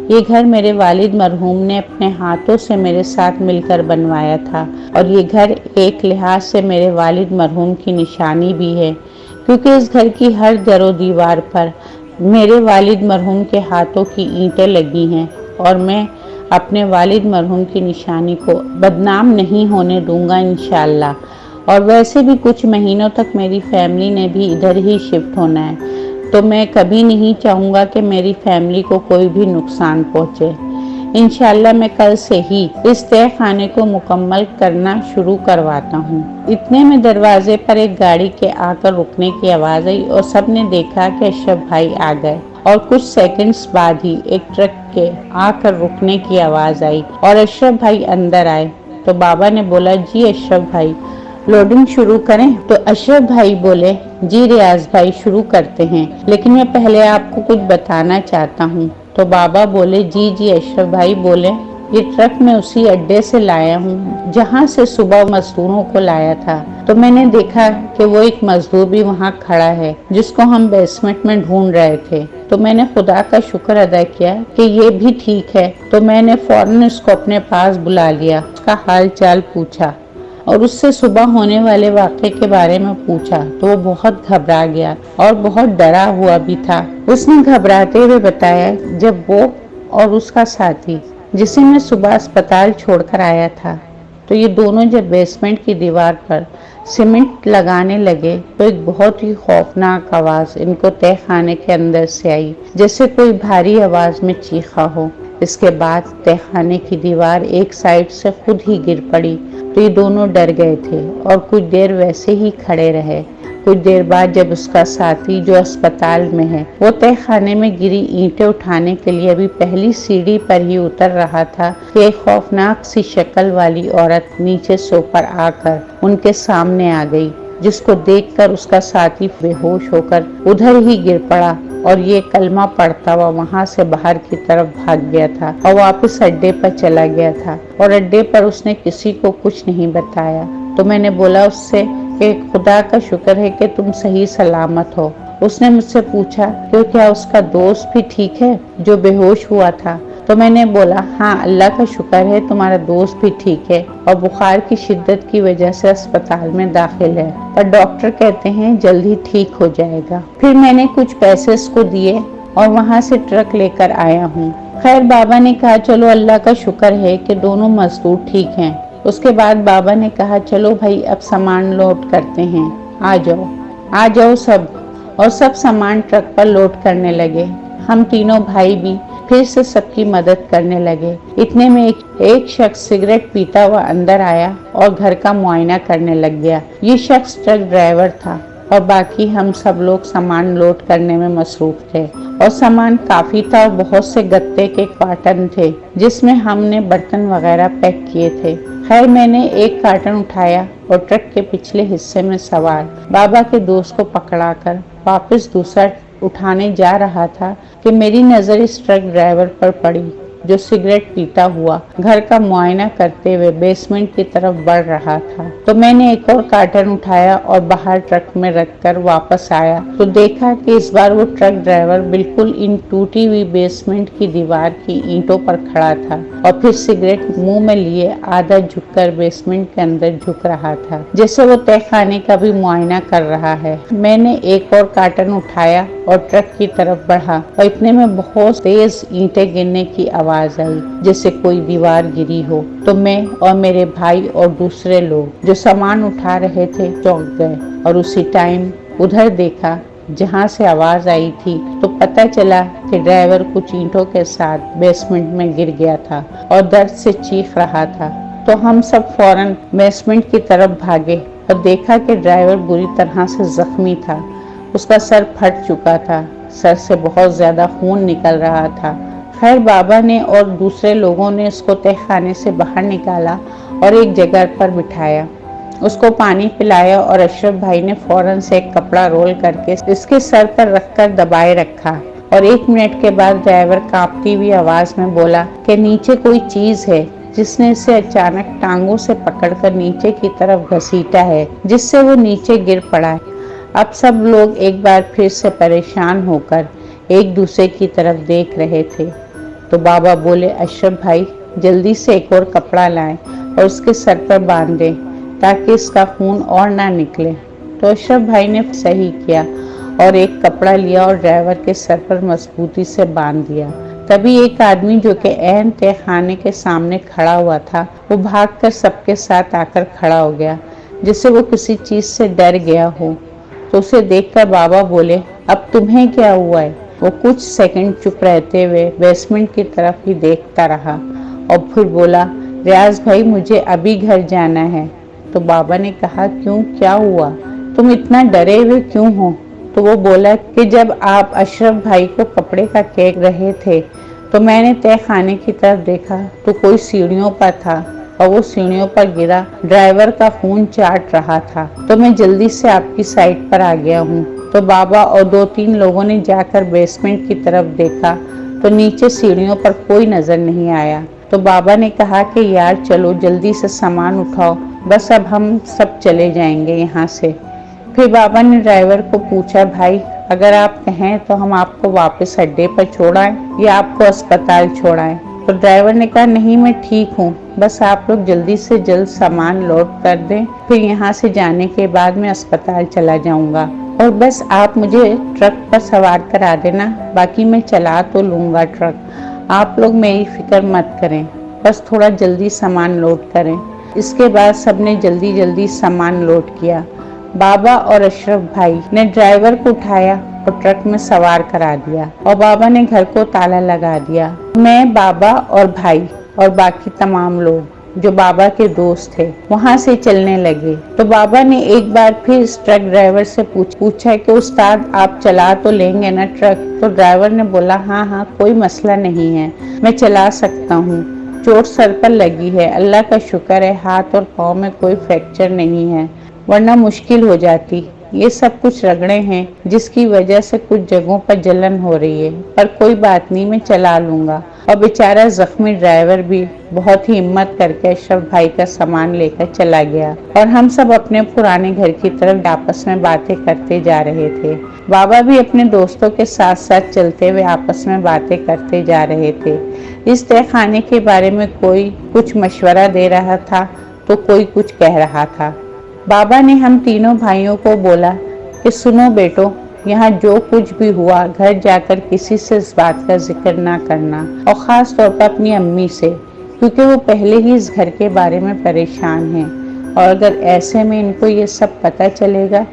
ये घर मेरे वालिद मरहूम ने अपने हाथों से मेरे साथ मिलकर बनवाया था और ये घर एक लिहाज से मेरे वालिद मरहूम की निशानी भी है, क्योंकि इस घर की हर दरो दीवार पर मेरे वालिद मरहूम के हाथों की ईंटें लगी हैं और मैं अपने वालिद मरहूम की निशानी को बदनाम नहीं होने दूंगा इंशाअल्लाह। और वैसे भी कुछ महीनों तक मेरी फैमिली ने भी इधर ही शिफ्ट होना है, तो मैं कभी नहीं चाहूँगा कि मेरी फैमिली को कोई भी नुकसान पहुँचे। इंशाल्लाह मैं कल से ही इस तय खाने को मुकम्मल करना शुरू करवाता हूँ। इतने में दरवाजे पर एक गाड़ी के आकर रुकने की आवाज़ आई और सबने देखा कि अशरफ भाई आ गए और कुछ सेकंड्स बाद ही एक ट्रक के आकर रुकने की आवाज़ आई और अशरफ भाई अंदर आए। तो बाबा ने बोला, जी अशरफ भाई लोडिंग शुरू करें? तो अशरफ भाई बोले, जी रियाज भाई शुरू करते हैं, लेकिन मैं पहले आपको कुछ बताना चाहता हूँ। तो बाबा बोले, जी जी अशरफ भाई बोले। ये ट्रक मैं उसी अड्डे से लाया हूँ जहाँ से सुबह मजदूरों को लाया था। तो मैंने देखा कि वो एक मजदूर भी वहाँ खड़ा है जिसको हम बेसमेंट में ढूंढ रहे थे। तो मैंने खुदा का शुक्र अदा किया कि ये भी ठीक है। तो मैंने फौरन उसको अपने पास बुला लिया, उसका हाल चाल पूछा और उससे सुबह होने वाले वाक़े के बारे में पूछा। तो वो बहुत घबरा गया और बहुत डरा हुआ भी था। उसने घबराते हुए बताया, जब वो और उसका साथी जिसे मैं सुबह अस्पताल छोड़कर आया था, तो ये दोनों जब बेसमेंट की दीवार पर सीमेंट लगाने लगे तो एक बहुत ही खौफनाक आवाज़ इनको तय खाने के अंदर से आई, जैसे कोई भारी आवाज़ में चीखा हो। इसके बाद तय खाने की दीवार एक साइड से खुद ही गिर पड़ी। तो ये दोनों डर गए थे और कुछ देर वैसे ही खड़े रहे। कुछ देर बाद जब उसका साथी जो अस्पताल में है वो तय खाने में गिरी ईंटें उठाने के लिए अभी पहली सीढ़ी पर ही उतर रहा था कि एक खौफनाक सी शक्ल वाली औरत नीचे से ऊपर आकर उनके सामने आ गई, जिसको देखकर उसका साथी बेहोश होकर उधर ही गिर पड़ा और ये कलमा पढ़ता हुआ वहां से बाहर की तरफ भाग गया था और वापस अड्डे पर चला गया था और अड्डे पर उसने किसी को कुछ नहीं बताया। तो मैंने बोला उससे कि खुदा का शुक्र है कि तुम सही सलामत हो। उसने मुझसे पूछा कि क्या उसका दोस्त भी ठीक है जो बेहोश हुआ था? तो मैंने बोला, हाँ अल्लाह का शुक्र है तुम्हारा दोस्त भी ठीक है और बुखार की शिद्दत की वजह से अस्पताल में दाखिल है, पर डॉक्टर कहते हैं जल्दी ठीक हो जाएगा। फिर मैंने कुछ पैसे उसको दिए और वहाँ से ट्रक लेकर आया हूँ। खैर बाबा ने कहा, चलो अल्लाह का शुक्र है कि दोनों मजदूर ठीक हैं। उसके बाद बाबा ने कहा, चलो भाई अब सामान लोड करते हैं, आ जाओ सब। और सब सामान ट्रक पर लोड करने लगे। हम तीनों भाई भी फिर से सबकी मदद करने लगे। इतने में एक शख्स सिगरेट पीता हुआ अंदर आया और घर का मुआयना करने लग गया। ये शख्स ट्रक ड्राइवर था और बाकी हम सब लोग सामान लोड करने में मसरूफ थे और सामान काफी था और बहुत से गत्ते के कार्टन थे जिसमें हमने बर्तन वगैरह पैक किए थे। खैर मैंने एक कार्टन उठाया और ट्रक के पिछले हिस्से में सवार बाबा के दोस्त को पकड़ाकर वापस दूसरा उठाने जा रहा था कि मेरी नज़र इस ट्रक ड्राइवर पर पड़ी जो सिगरेट पीता हुआ घर का मुआयना करते हुए बेसमेंट की तरफ बढ़ रहा था। तो मैंने एक और कार्टन उठाया और बाहर ट्रक में रखकर वापस आया तो देखा कि इस बार वो ट्रक ड्राइवर बिल्कुल इन टूटी हुई बेसमेंट की दीवार की ईंटों पर खड़ा था और फिर सिगरेट मुंह में लिए आधा झुककर बेसमेंट के अंदर झुक रहा था, जैसे वो तय खाने का भी मुआयना कर रहा है। मैंने एक और कार्टन उठाया और ट्रक की तरफ बढ़ा और इतने में बहुत तेज ईंटें गिरने की आवाज आई, जैसे कोई दीवार गिरी हो। तो मैं और मेरे भाई और दूसरे लोग जो सामान उठा रहे थे चौंक गए और उसी टाइम उधर देखा जहां से आवाज आई थी तो पता चला कि ड्राइवर कुछ ईंटों के साथ बेसमेंट में गिर गया था और दर्द से चीख रहा था। तो हम सब फौरन बेसमेंट की तरफ भागे और देखा कि ड्राइवर बुरी तरह से जख्मी था। उसका सर फट चुका था, सर से बहुत ज्यादा खून निकल रहा था। खैर बाबा ने और दूसरे लोगों ने उसको तहखाने से बाहर निकाला और एक जगह पर बिठाया, उसको पानी पिलाया और अशरफ भाई ने फौरन से एक कपड़ा रोल करके इसके सर पर रखकर दबाए रखा और 1 मिनट के बाद ड्राइवर कांपती हुई आवाज में बोला कि नीचे कोई चीज है जिसने इसे अचानक टांगों से पकड़कर नीचे की तरफ घसीटा है, जिससे वो नीचे गिर पड़ा है। अब सब लोग एक बार फिर से परेशान होकर एक दूसरे की तरफ देख रहे थे। तो बाबा बोले, अशरफ भाई जल्दी से एक और कपड़ा लाएं और उसके सर पर बांध दें ताकि इसका खून और ना निकले। तो अशरफ भाई ने सही किया और एक कपड़ा लिया और ड्राइवर के सर पर मजबूती से बांध दिया। तभी एक आदमी जो कि ऐन तहखाने के सामने खड़ा हुआ था, वो भागकर सबके साथ आकर खड़ा हो गया, जिससे वो किसी चीज से डर गया हो। तो उसे देखकर बाबा बोले, अब तुम्हें क्या हुआ है? वो कुछ सेकंड चुप रहते हुए बेसमेंट की तरफ ही देखता रहा और फिर बोला, रियाज भाई मुझे अभी घर जाना है। तो बाबा ने कहा, क्यों, क्या हुआ? तुम इतना डरे हुए क्यों हो? तो वो बोला कि जब आप अशरफ भाई को कपड़े का केक रहे थे तो मैंने तहखाने की तरफ देखा तो कोई सीढ़ियों पर था और वो सीढ़ियों पर गिरा ड्राइवर का खून चाट रहा था, तो मैं जल्दी से आपकी साइड पर आ गया हूँ। तो बाबा और 2-3 लोगों ने जाकर बेसमेंट की तरफ देखा तो नीचे सीढ़ियों पर कोई नजर नहीं आया। तो बाबा ने कहा कि यार चलो जल्दी से सामान उठाओ, बस अब हम सब चले जाएंगे यहाँ से। फिर बाबा ने ड्राइवर को पूछा, भाई अगर आप कहें तो हम आपको वापस अड्डे पर छोड़ाएं या आपको अस्पताल छोड़ाएं? तो ड्राइवर ने कहा, नहीं मैं ठीक हूँ, बस आप लोग जल्दी से जल्द सामान लोड कर दें, फिर यहाँ से जाने के बाद मैं अस्पताल चला जाऊँगा और बस आप मुझे ट्रक पर सवार करा देना, बाकी मैं चला तो लूँगा ट्रक। आप लोग मेरी फिक्र मत करें, बस थोड़ा जल्दी सामान लोड करें। इसके बाद सबने जल्दी जल्दी सामान लोड किया। बाबा और अशरफ भाई ने ड्राइवर को उठाया और ट्रक में सवार करा दिया और बाबा ने घर को ताला लगा दिया। मैं, बाबा और भाई और बाकी तमाम लोग जो बाबा के दोस्त थे वहां से चलने लगे। तो बाबा ने एक बार फिर इस ट्रक ड्राइवर से पूछा कि उस्ताद आप चला तो लेंगे ना ट्रक? तो ड्राइवर ने बोला, हाँ हाँ कोई मसला नहीं है, मैं चला सकता हूँ। चोट सर पर लगी है, अल्लाह का शुक्र है हाथ और पाँव में कोई फ्रैक्चर नहीं है, वरना मुश्किल हो जाती। ये सब कुछ रगड़े हैं जिसकी वजह से कुछ जगहों पर जलन हो रही है, पर कोई बात नहीं, मैं चला लूंगा। और बेचारा जख्मी ड्राइवर भी बहुत ही हिम्मत करके अशरफ भाई का सामान लेकर चला गया और हम सब अपने पुराने घर की तरफ आपस में बातें करते जा रहे थे। बाबा भी अपने दोस्तों के साथ साथ चलते हुए आपस में बातें करते जा रहे थे। इस तहखाने के बारे में कोई कुछ मशवरा दे रहा था तो कोई कुछ कह रहा था। बाबा ने हम तीनों भाइयों को बोला कि सुनो बेटो, यहाँ जो कुछ भी हुआ घर जाकर किसी से इस बात का जिक्र ना करना और ख़ास तौर पर अपनी अम्मी से, क्योंकि वो पहले ही इस घर के बारे में परेशान हैं और अगर ऐसे में इनको ये सब पता चलेगा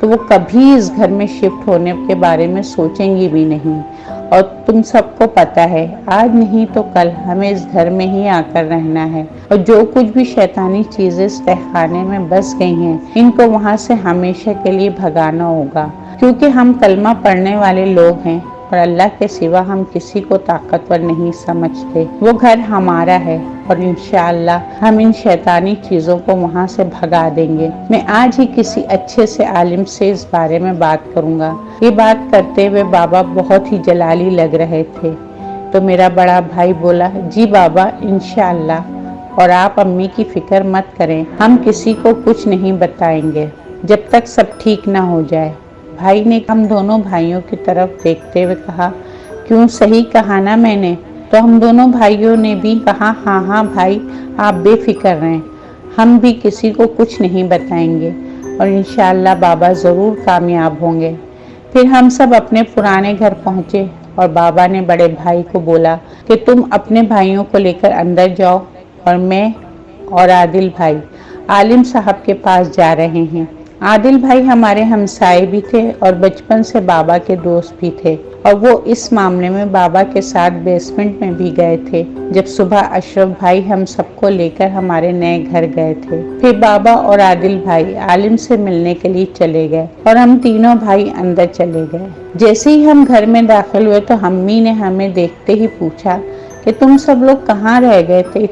तो वो कभी इस घर में शिफ्ट होने के बारे में सोचेंगी भी नहीं। और तुम सबको पता है आज नहीं तो कल हमें इस घर में ही आकर रहना है और जो कुछ भी शैतानी चीजें इस तहखाने में बस गई हैं इनको वहाँ से हमेशा के लिए भगाना होगा, क्योंकि हम कलमा पढ़ने वाले लोग हैं और अल्लाह के सिवा हम किसी को ताकतवर नहीं समझते। वो घर हमारा है और इंशाअल्लाह हम इन शैतानी चीज़ों को वहाँ से भगा देंगे। मैं आज ही किसी अच्छे से आलिम से इस बारे में बात करूँगा। ये बात करते हुए बाबा बहुत ही जलाली लग रहे थे। तो मेरा बड़ा भाई बोला, जी बाबा इंशाअल्लाह, और आप अम्मी की फिक्र मत करें, हम किसी को कुछ नहीं बताएंगे जब तक सब ठीक ना हो जाए। भाई ने हम दोनों भाइयों की तरफ देखते हुए कहा, क्यों, सही कहा ना मैंने? तो हम दोनों भाइयों ने भी कहा, हाँ हाँ भाई आप बेफिक्र रहें, हम भी किसी को कुछ नहीं बताएंगे और इंशाअल्लाह बाबा ज़रूर कामयाब होंगे। फिर हम सब अपने पुराने घर पहुँचे और बाबा ने बड़े भाई को बोला कि तुम अपने भाइयों को लेकर अंदर जाओ और मैं और आदिल भाई आलिम साहब के पास जा रहे हैं। आदिल भाई हमारे हमसाए भी थे और बचपन से बाबा के दोस्त भी थे और वो इस मामले में बाबा के साथ बेसमेंट में भी गए थे जब सुबह अशरफ भाई हम सबको लेकर हमारे नए घर गए थे। फिर बाबा और आदिल भाई आलिम से मिलने के लिए चले गए और हम तीनों भाई अंदर चले गए। जैसे ही हम घर में दाखिल हुए तो अम्मी ने हमें देखते ही पूछा कि तुम सब लोग कहाँ रह गए थे?